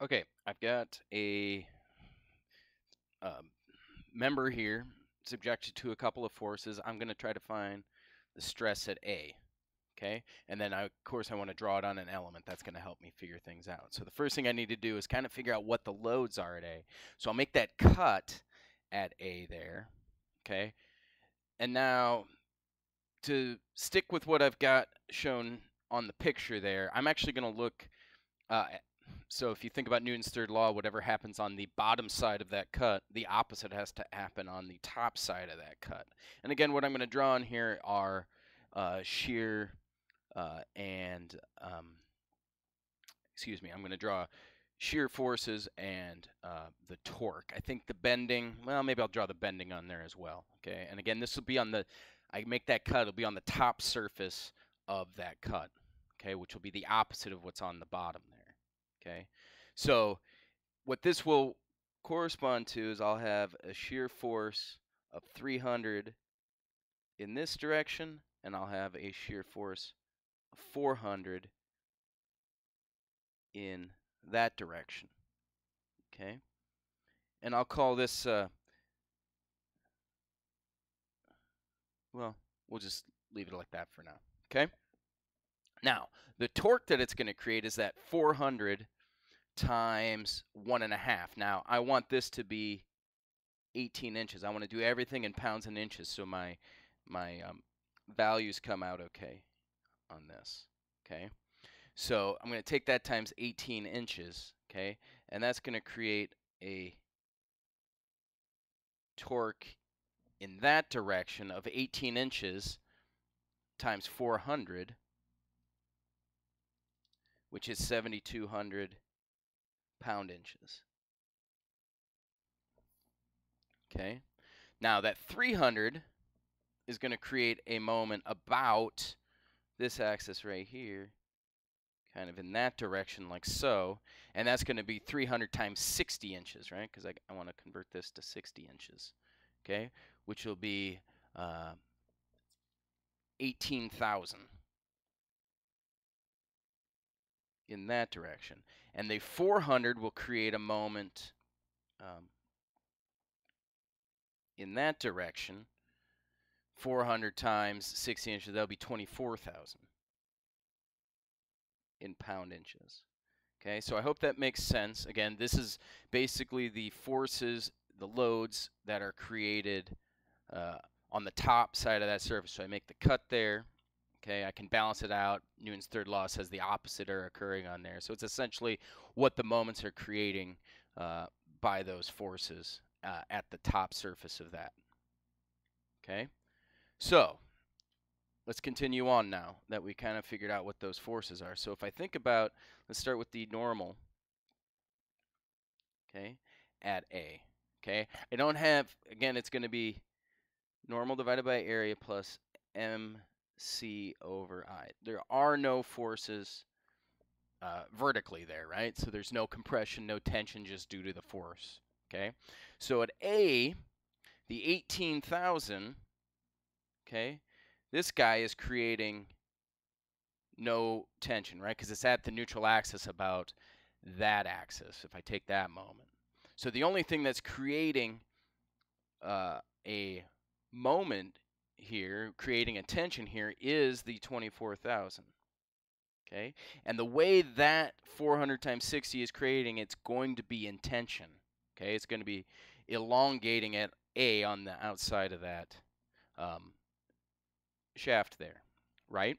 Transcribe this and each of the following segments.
Okay, I've got a um, member here subjected to a couple of forces. I'm going to try to find the stress at A. Okay, and then of course I want to draw it on an element. That's going to help me figure things out. So the first thing I need to do is kind of figure out what the loads are at A. So I'll make that cut at A there. Okay, and now to stick with what I've got shown on the picture there, I'm actually going to look. So if you think about Newton's third law, whatever happens on the bottom side of that cut, the opposite has to happen on the top side of that cut. And again, what I'm going to draw on here are shear and excuse me, I'm going to draw shear forces and the torque. I think the bending, well, maybe I'll draw the bending on there as well. Okay, and again, this will be on the, I make that cut, it'll be on the top surface of that cut. Okay, which will be the opposite of what's on the bottom there. Okay, so what this will correspond to is I'll have a shear force of 300 in this direction, and I'll have a shear force of 400 in that direction. Okay, and I'll call this, well, we'll just leave it like that for now. Okay, now the torque that it's going to create is that 400 times 1.5. Now I want this to be 18 inches. I want to do everything in pounds and inches so my values come out okay on this. Okay, so I'm going to take that times 18 inches. Okay, and that's going to create a torque in that direction of 18 inches times 400, which is 7,200 pound inches. Okay, now that 300 is going to create a moment about this axis right here, kind of in that direction like so, and that's going to be 300 times 60 inches, right? Because I want to convert this to 60 inches, okay? Which will be 18,000 in that direction. And the 400 will create a moment in that direction. 400 times 60 inches, that'll be 24,000 in pound inches. Okay, so I hope that makes sense. Again, this is basically the forces, the loads that are created on the top side of that surface. So I make the cut there. Okay, I can balance it out. Newton's third law says the opposite are occurring on there. So it's essentially what the moments are creating by those forces at the top surface of that. Okay, so let's continue on now that we kind of figured out what those forces are. So if I think about, let's start with the normal, okay, at A. Okay, I don't have, again, it's going to be normal divided by area plus MC over I. There are no forces vertically there, right? So there's no compression, no tension just due to the force, okay? So at A, the 18,000, okay, this guy is creating no tension, right? Because it's at the neutral axis about that axis, if I take that moment. So the only thing that's creating a moment here, creating a tension here, is the 24,000. Okay, and the way that 400 times 60 is creating, it's going to be in tension. Okay, it's going to be elongating at A on the outside of that shaft there, right?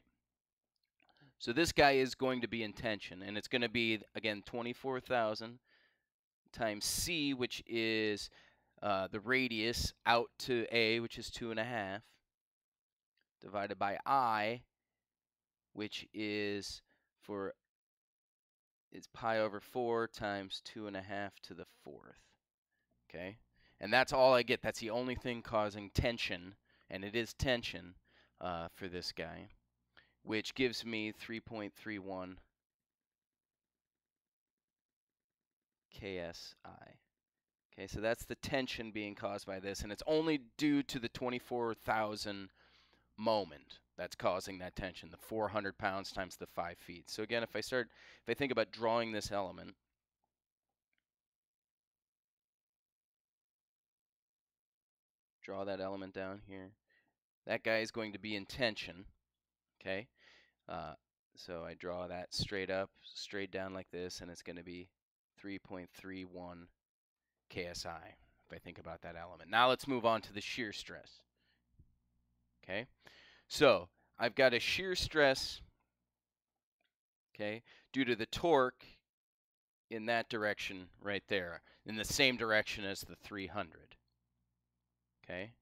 So this guy is going to be in tension, and it's going to be, again, 24,000 times C, which is the radius out to A, which is 2.5, divided by I, which is for it's pi over 4 times 2.5 to the 4th. Okay, and that's all I get. That's the only thing causing tension, and it is tension for this guy, which gives me 3.31 KSI. Okay, so that's the tension being caused by this, and it's only due to the 24,000 moment that's causing that tension, the 400 pounds times the 5 feet. So again, if I think about drawing this element, draw that element down here. That guy is going to be in tension, okay? So I draw that straight up, straight down like this, and it's going to be 3.31 KSI, if I think about that element. Now let's move on to the shear stress, okay? So I've got a shear stress, okay, due to the torque in that direction right there, in the same direction as the 300, okay?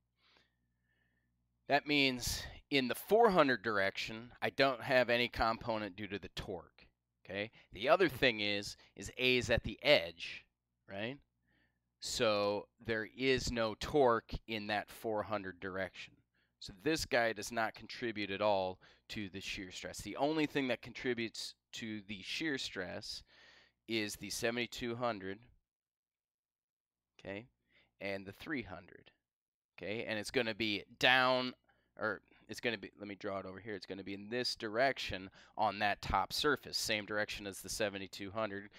That means in the 400 direction, I don't have any component due to the torque, okay? The other thing is A is at the edge, right? So there is no torque in that 400 direction. So this guy does not contribute at all to the shear stress. The only thing that contributes to the shear stress is the 7200, okay, and the 300, okay? And it's going to be down, or it's going to be, let me draw it over here. It's going to be in this direction on that top surface, same direction as the 7200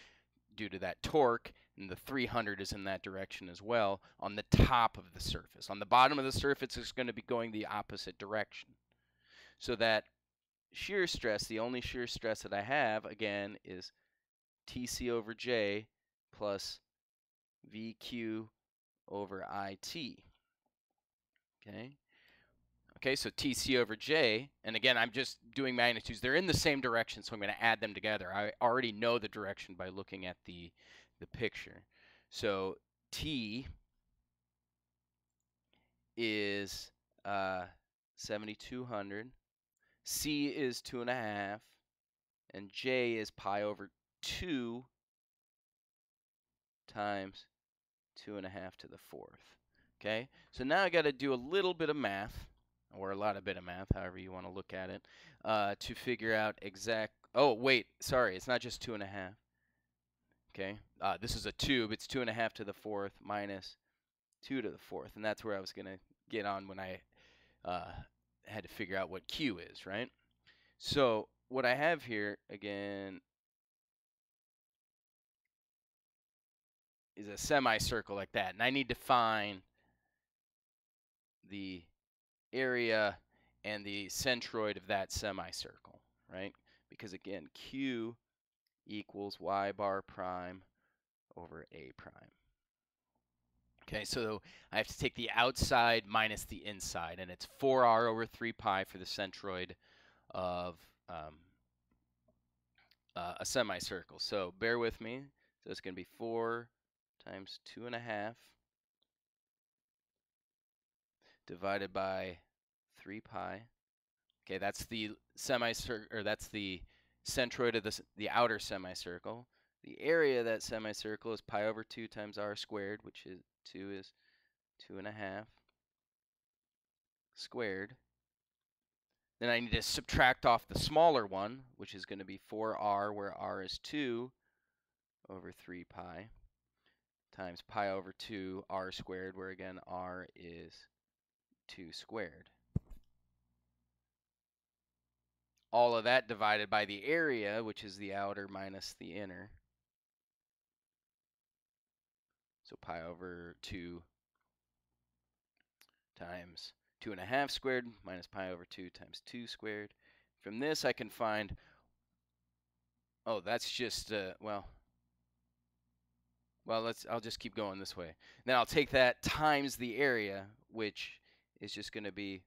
due to that torque, and the 300 is in that direction as well on the top of the surface. On the bottom of the surface, it's going to be going the opposite direction. So that shear stress, the only shear stress that I have, again, is TC over J plus VQ over IT. Okay? Okay, so TC over J, and again, I'm just doing magnitudes. They're in the same direction, so I'm going to add them together. I already know the direction by looking at the picture. So T is 7,200, C is 2.5, and J is pi over 2 times 2.5 to the fourth. Okay, so now I got to do a little bit of math, or a lot of bit of math, however you want to look at it, to figure out exact. Oh wait, sorry, it's not just 2.5. Okay, this is a tube. It's 2.5 to the fourth minus 2 to the fourth, and that's where I was gonna get on when I had to figure out what Q is, right? So what I have here again is a semicircle like that, and I need to find the area and the centroid of that semicircle, right? Because again, Q equals y bar prime over a prime. Okay, so I have to take the outside minus the inside, and it's 4r over 3 pi for the centroid of a semicircle. So bear with me. So it's going to be 4 times 2.5 divided by 3 pi. Okay, that's the semicircle, or that's the centroid of the outer semicircle. The area of that semicircle is pi over 2 times r squared, which is 2 is 2.5 squared. Then I need to subtract off the smaller one, which is going to be 4r, where r is 2 over 3 pi, times pi over 2 r squared, where again r is 2 squared. All of that divided by the area, which is the outer minus the inner. So pi over 2 times 2.5 squared minus pi over 2 times 2 squared. From this I can find, oh, that's just, I'll just keep going this way. Then I'll take that times the area, which is just going to be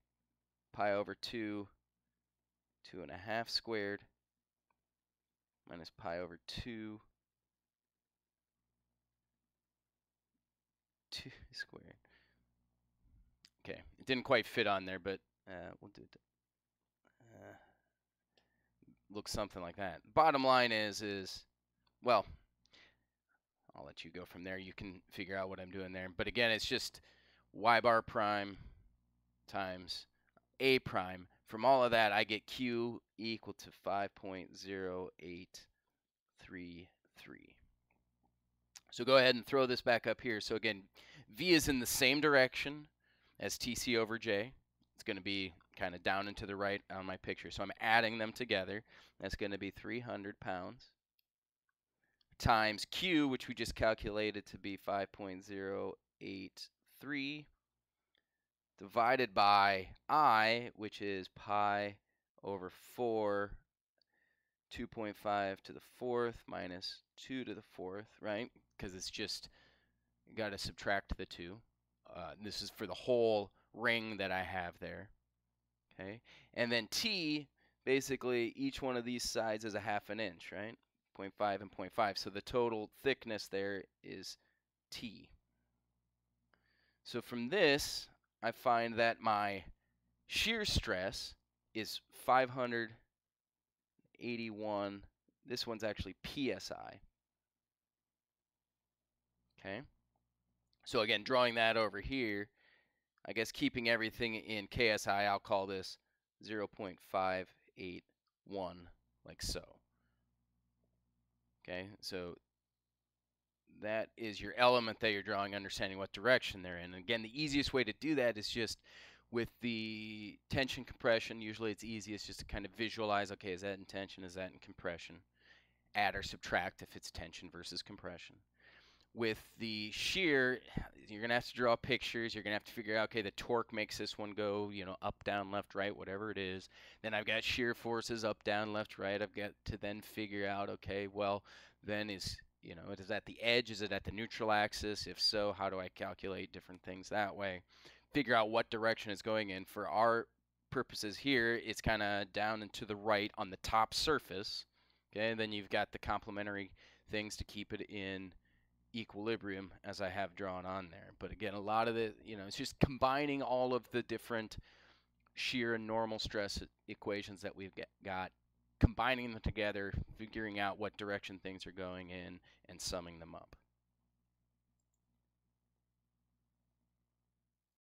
pi over 2, 2.5 squared minus pi over 2, 2 squared. Okay, it didn't quite fit on there, but we'll do it. Looks something like that. Bottom line is, well, I'll let you go from there. You can figure out what I'm doing there. But again, it's just y bar prime times a prime. From all of that, I get Q equal to 5.0833. So go ahead and throw this back up here. So again, V is in the same direction as TC over J. It's going to be kind of down and to the right on my picture. So I'm adding them together. That's going to be 300 pounds times Q, which we just calculated to be 5.083, divided by I, which is pi over 4, 2.5 to the fourth minus 2 to the fourth, right? Because it's just, you got to subtract the 2. This is for the whole ring that I have there, okay? And then t, basically each one of these sides is a half an inch, right? 0.5 and 0.5. So the total thickness there is t. So from this, I find that my shear stress is 581. This one's actually PSI. Okay. So again, drawing that over here, I guess keeping everything in KSI, I'll call this 0.581, like so. Okay, so that is your element that you're drawing, understanding what direction they're in. And again, the easiest way to do that is just with the tension compression. Usually it's easiest just to kind of visualize, okay, is that in tension, is that in compression? Add or subtract if it's tension versus compression. With the shear, you're going to have to draw pictures. You're going to have to figure out, okay, the torque makes this one go, you know, up, down, left, right, whatever it is. Then I've got shear forces up, down, left, right. I've got to then figure out, okay, well, then is, you know, is it at the edge? Is it at the neutral axis? If so, how do I calculate different things that way? Figure out what direction it's going in. For our purposes here, it's kind of down and to the right on the top surface. Okay, and then you've got the complementary things to keep it in equilibrium as I have drawn on there. But again, a lot of the, you know, it's just combining all of the different shear and normal stress equations that we've got, combining them together, figuring out what direction things are going in, and summing them up.